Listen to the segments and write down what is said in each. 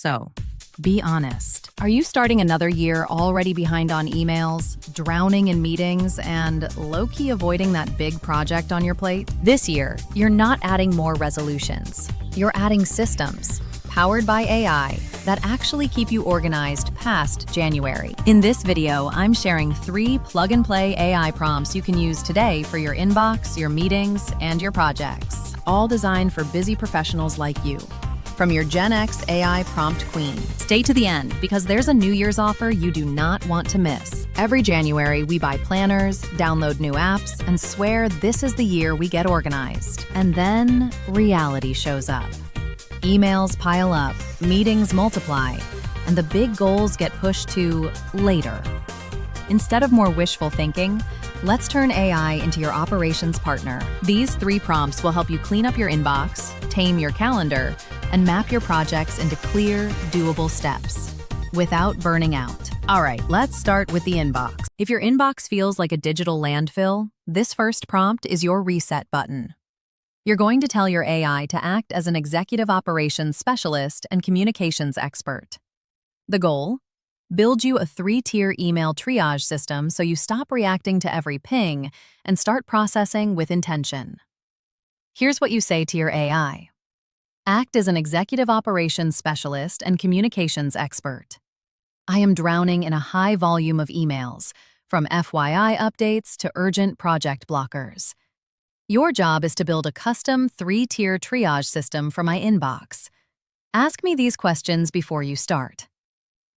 So, be honest. Are you starting another year already behind on emails, drowning in meetings, and low-key avoiding that big project on your plate? This year, you're not adding more resolutions. You're adding systems, powered by AI, that actually keep you organized past January. In this video, I'm sharing 3 plug-and-play AI prompts you can use today for your inbox, your meetings, and your projects, all designed for busy professionals like you. From your Gen X AI prompt queen. Stay to the end because there's a New Year's offer you do not want to miss. Every January, we buy planners, download new apps, and swear this is the year we get organized. And then reality shows up. Emails pile up, meetings multiply, and the big goals get pushed to later. Instead of more wishful thinking, let's turn AI into your operations partner. These 3 prompts will help you clean up your inbox, tame your calendar, and map your projects into clear, doable steps without burning out. All right, let's start with the inbox. If your inbox feels like a digital landfill, this first prompt is your reset button. You're going to tell your AI to act as an executive operations specialist and communications expert. The goal? Build you a 3-tier email triage system so you stop reacting to every ping and start processing with intention. Here's what you say to your AI. Act as an executive operations specialist and communications expert. I am drowning in a high volume of emails, from FYI updates to urgent project blockers. Your job is to build a custom 3-tier triage system for my inbox. Ask me these questions before you start.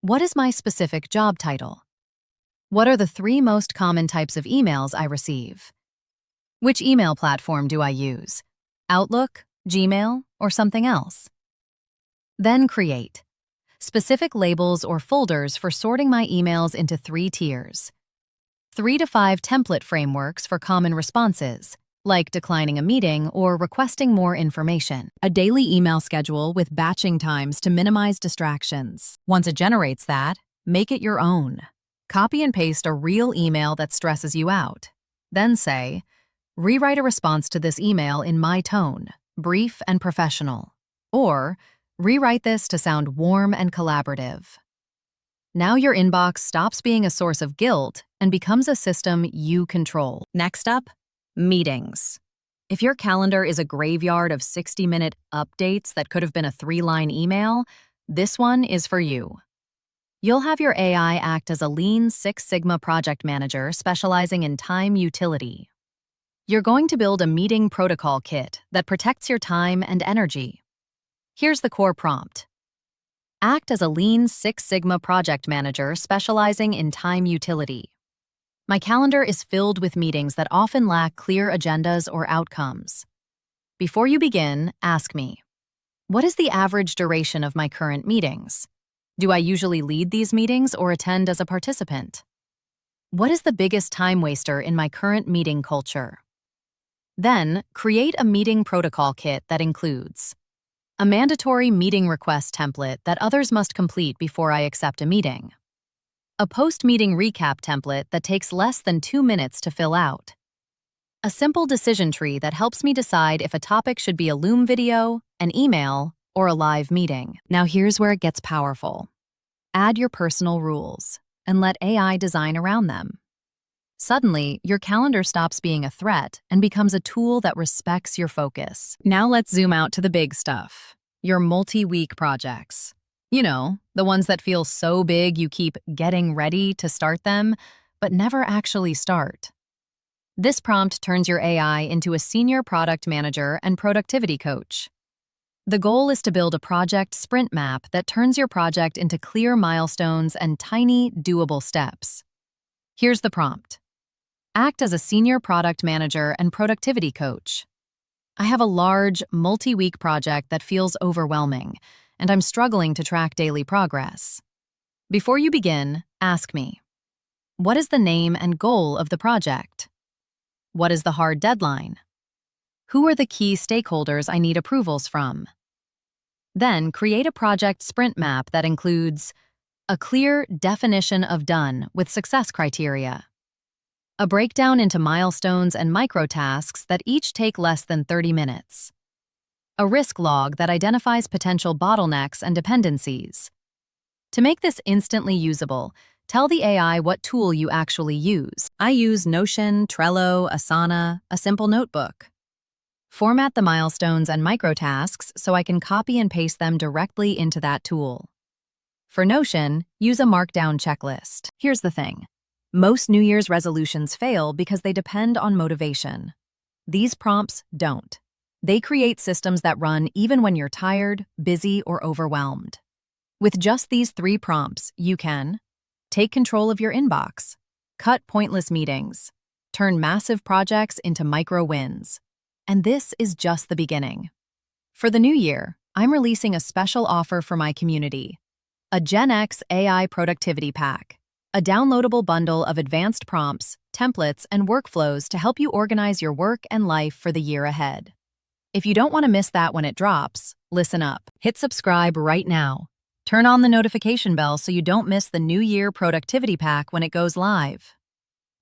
What is my specific job title? What are the 3 most common types of emails I receive? Which email platform do I use? Outlook, Gmail, or something else? Then create specific labels or folders for sorting my emails into 3 tiers. 3 to 5 template frameworks for common responses, like declining a meeting or requesting more information. A daily email schedule with batching times to minimize distractions. Once it generates that, make it your own. Copy and paste a real email that stresses you out. Then say, rewrite a response to this email in my tone, brief and professional. Or, rewrite this to sound warm and collaborative. Now your inbox stops being a source of guilt and becomes a system you control. Next up, meetings. If your calendar is a graveyard of 60-minute updates that could have been a 3-line email, this one is for you. You'll have your AI act as a lean Six Sigma project manager specializing in time utility. You're going to build a meeting protocol kit that protects your time and energy. Here's the core prompt. Act as a lean Six Sigma project manager specializing in time utility. My calendar is filled with meetings that often lack clear agendas or outcomes. Before you begin, ask me, what is the average duration of my current meetings? Do I usually lead these meetings or attend as a participant? What is the biggest time waster in my current meeting culture? Then, create a meeting protocol kit that includes a mandatory meeting request template that others must complete before I accept a meeting, a post-meeting recap template that takes less than 2 minutes to fill out, a simple decision tree that helps me decide if a topic should be a Loom video, an email, or a live meeting. Now here's where it gets powerful. Add your personal rules and let AI design around them. Suddenly, your calendar stops being a threat and becomes a tool that respects your focus. Now let's zoom out to the big stuff, your multi-week projects. You know, the ones that feel so big you keep getting ready to start them, but never actually start. This prompt turns your AI into a senior product manager and productivity coach. The goal is to build a project sprint map that turns your project into clear milestones and tiny, doable steps. Here's the prompt. Act as a senior product manager and productivity coach. I have a large, multi-week project that feels overwhelming, and I'm struggling to track daily progress. Before you begin, ask me, what is the name and goal of the project? What is the hard deadline? Who are the key stakeholders I need approvals from? Then create a project sprint map that includes a clear definition of done with success criteria, a breakdown into milestones and micro tasks that each take less than 30 minutes, a risk log that identifies potential bottlenecks and dependencies. To make this instantly usable, tell the AI what tool you actually use. I use Notion, Trello, Asana, a simple notebook. Format the milestones and microtasks so I can copy and paste them directly into that tool. For Notion, use a markdown checklist. Here's the thing. Most New Year's resolutions fail because they depend on motivation. These prompts don't. They create systems that run even when you're tired, busy, or overwhelmed. With just these 3 prompts, you can take control of your inbox, cut pointless meetings, turn massive projects into micro wins. And this is just the beginning. For the new year, I'm releasing a special offer for my community, a Gen X AI Productivity Pack, a downloadable bundle of advanced prompts, templates, and workflows to help you organize your work and life for the year ahead. If you don't want to miss that when it drops, listen up. Hit subscribe right now. Turn on the notification bell so you don't miss the New Year Productivity Pack when it goes live.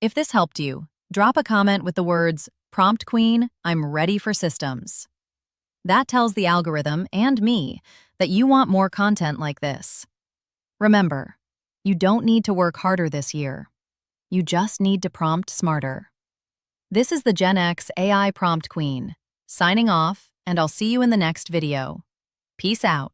If this helped you, drop a comment with the words, "Prompt Queen, I'm ready for systems." That tells the algorithm and me that you want more content like this. Remember, you don't need to work harder this year. You just need to prompt smarter. This is the Gen X AI Prompt Queen, signing off, and I'll see you in the next video. Peace out.